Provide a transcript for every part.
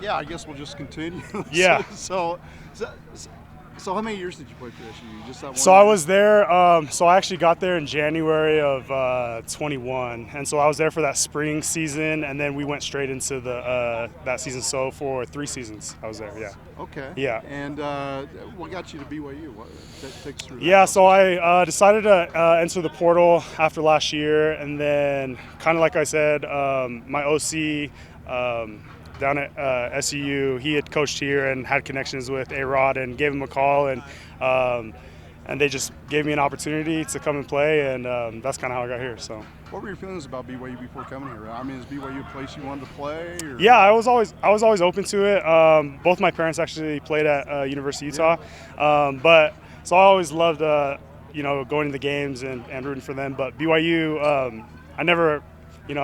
Yeah, I guess we'll just continue. Yeah. So how many years did you play for SU? Just that one So year? I was there. So I actually got there in January of 21, and so I was there for that spring season, and then we went straight into the that season. So for 3 seasons, I was there. Yeah. Okay. Yeah. And what got you to BYU? Take us through that. Yeah, so I decided to enter the portal after last year, and then kind of like I said, my OC down at SEU, he had coached here and had connections with A-Rod, and gave him a call, and they just gave me an opportunity to come and play, and that's kind of how I got here. So. What were your feelings about BYU before coming here? I mean, is BYU a place you wanted to play? Or? Yeah, I was always open to it. Both my parents actually played at University of Utah, but so I always loved going to the games and rooting for them. But BYU, I never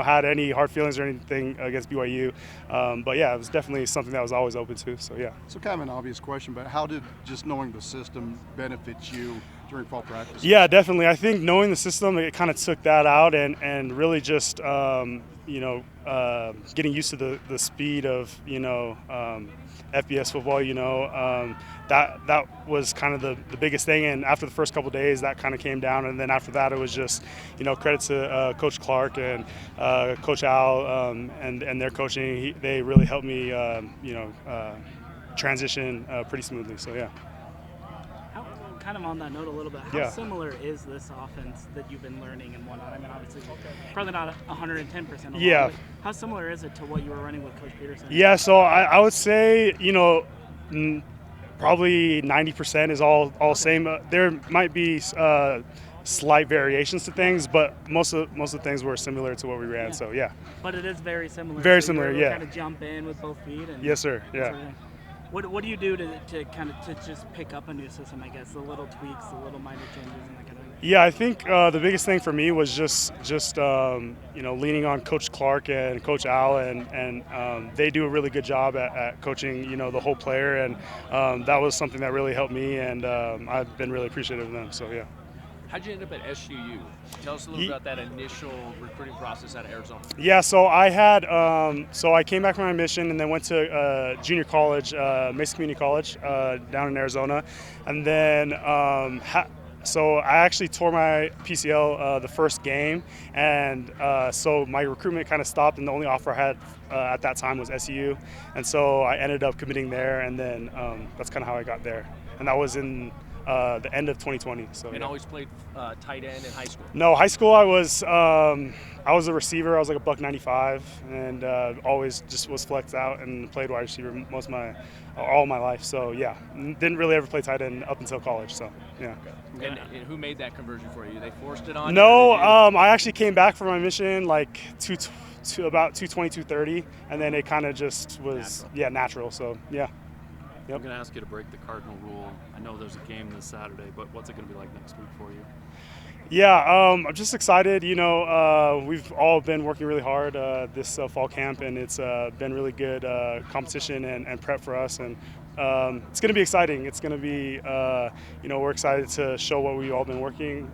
had any hard feelings or anything against BYU. But yeah, it was definitely something that I was always open to. So yeah. So kind of an obvious question, but how did just knowing the system benefit you during fall practice? Yeah, definitely. I think knowing the system, it kind of took that out, and really just getting used to the speed of FBS football. That was kind of the biggest thing. And after the first couple of days, that kind of came down. And then after that, it was just credit to Coach Clark and Coach Al and their coaching. They really helped me transition pretty smoothly. So yeah. Kind of on that note a little bit, how similar is this offense that you've been learning and whatnot? I mean, obviously, probably not 110%. Yeah. How similar is it to what you were running with Coach Peterson? Yeah, so I would say, probably 90% is all same. There might be slight variations to things, but most of the things were similar to what we ran. Yeah. So yeah. But it is very similar. Very similar, yeah. Kind of jump in with both feet. And yes, sir. Yeah. Sort of, what do you do to kind of to just pick up a new system? I guess the little tweaks, the little minor changes, and that kind of thing. Yeah, I think the biggest thing for me was just leaning on Coach Clark and Coach Al, and they do a really good job at coaching the whole player, and that was something that really helped me, and I've been really appreciative of them. So yeah. How'd you end up at SUU? Tell us a little about that initial recruiting process out of Arizona. Yeah, so I had I came back from my mission and then went to junior college, Mesa Community College, down in Arizona, and then so I actually tore my PCL the first game, and so my recruitment kind of stopped, and the only offer I had at that time was SEU, and so I ended up committing there, and then that's kind of how I got there, and that was in the end of 2020. So. And always played tight end in high school. No, high school I was a receiver. I was like $195, and always just was flexed out and played wide receiver all my life. So yeah, didn't really ever play tight end up until college. So yeah. Okay. And who made that conversion for you? They forced it on you? No, I actually came back from my mission like about 220, 230, and then it kind of just was natural. So yeah. Yep. I'm going to ask you to break the Cardinal rule. I know there's a game this Saturday, but what's it going to be like next week for you? Yeah, I'm just excited. We've all been working really hard this fall camp, and it's been really good competition and prep for us. And it's going to be exciting. It's going to be, we're excited to show what we've all been working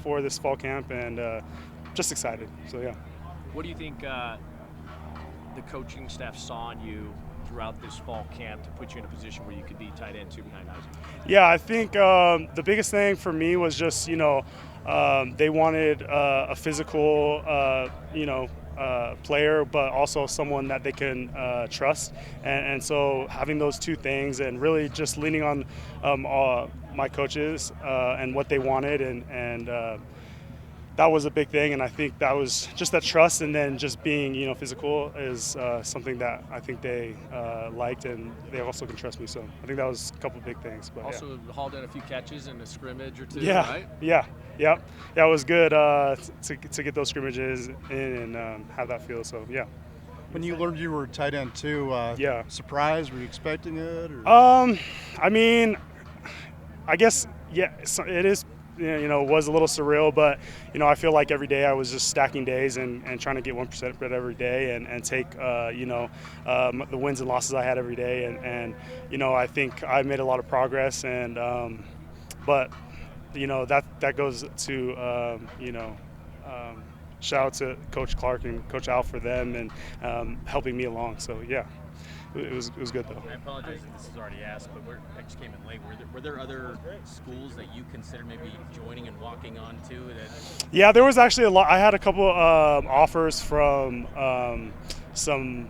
for this fall camp, and just excited. So, yeah. What do you think the coaching staff saw in you throughout this fall camp to put you in a position where you could be tight end 2 behind Isaac? Yeah, I think the biggest thing for me was just, they wanted a physical, player, but also someone that they can trust. And so having those two things and really just leaning on my coaches and what they wanted, and that was a big thing, and I think that was just that trust, and then just being, physical is something that I think they liked, and they also can trust me. So I think that was a couple of big things. But also hauled in a few catches in a scrimmage or two, right? Yeah, it was good to get those scrimmages in and have that feel. So yeah. When you learned you were tight end too, surprised? Were you expecting it? Or? I mean, I guess it is. Was a little surreal, but I feel like every day I was just stacking days and trying to get 1% for it every day, and take the wins and losses I had every day, and I think I made a lot of progress, and but that goes to shout out to Coach Clark and Coach Al for them and helping me along. So yeah. it was good though. I apologize if this is already asked, but I just came in late. Were there other schools that you considered maybe joining and walking on to? Yeah, there was actually a lot. I had a couple offers from some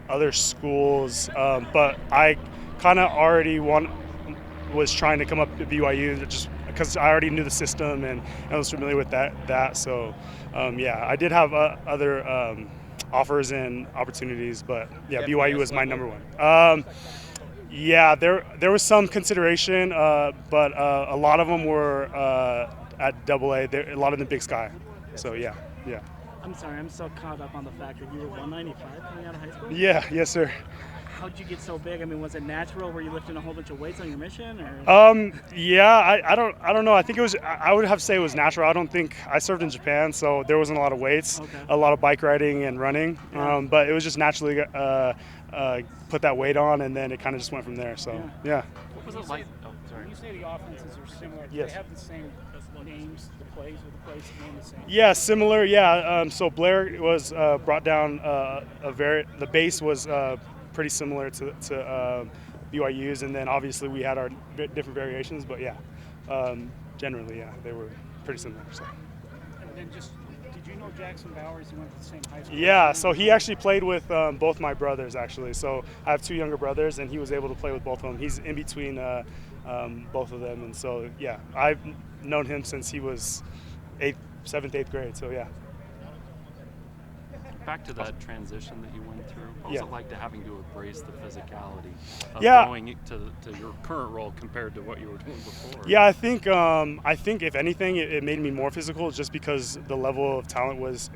other schools, but I kind of already was trying to come up to BYU just because I already knew the system and I was familiar with that. So, yeah, I did have other offers and opportunities, but yeah, BYU was my number one. Yeah, there was some consideration, but a lot of them were at AA. A lot of them Big Sky. So yeah. I'm sorry, I'm so caught up on the fact that you were 195 coming out of high school. Yeah, yes, sir. How'd you get so big? I mean, was it natural? Were you lifting a whole bunch of weights on your mission, or? Yeah, I don't know. I think it was. I would have to say it was natural. I don't think I served in Japan, so there wasn't a lot of weights, a lot of bike riding and running. But it was just naturally put that weight on, and then it kind of just went from there. So yeah. What was it like? Oh, sorry. When you say the offenses are similar, do Yes. they have the same names, the plays, or the plays name the same? Yeah, similar. Yeah. So Blair was brought down the base was pretty similar to BYU's, and then obviously we had our different variations. But yeah, generally, yeah, they were pretty similar. So. And then did you know Jackson Bowers? He went to the same high school? Yeah, so he actually played with both my brothers, actually. So I have two younger brothers, and he was able to play with both of them. He's in between both of them, and so yeah, I've known him since he was 7th, 8th grade. So yeah. Back to that transition that you went through. What was it like to having to embrace the physicality of going to your current role compared to what you were doing before? Yeah, I think if anything, it made me more physical just because the level of talent was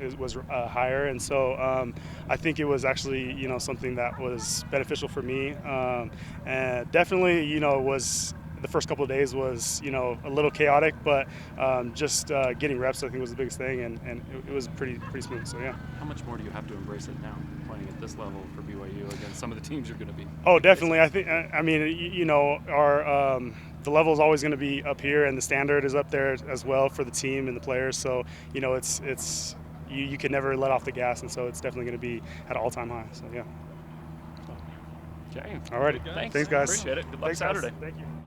higher, and so I think it was actually something that was beneficial for me, and definitely was. The first couple of days was, a little chaotic, but just getting reps, I think, was the biggest thing, and it was pretty smooth. So yeah. How much more do you have to embrace it now, playing at this level for BYU against some of the teams you're going to be? Oh, definitely. I mean, our the level is always going to be up here, and the standard is up there as well for the team and the players. So it's you can never let off the gas, and so it's definitely going to be at an all-time high. So yeah. Okay. All righty. Thanks. Thanks, guys. Appreciate it. Good luck Thanks, guys. Saturday. Thank you.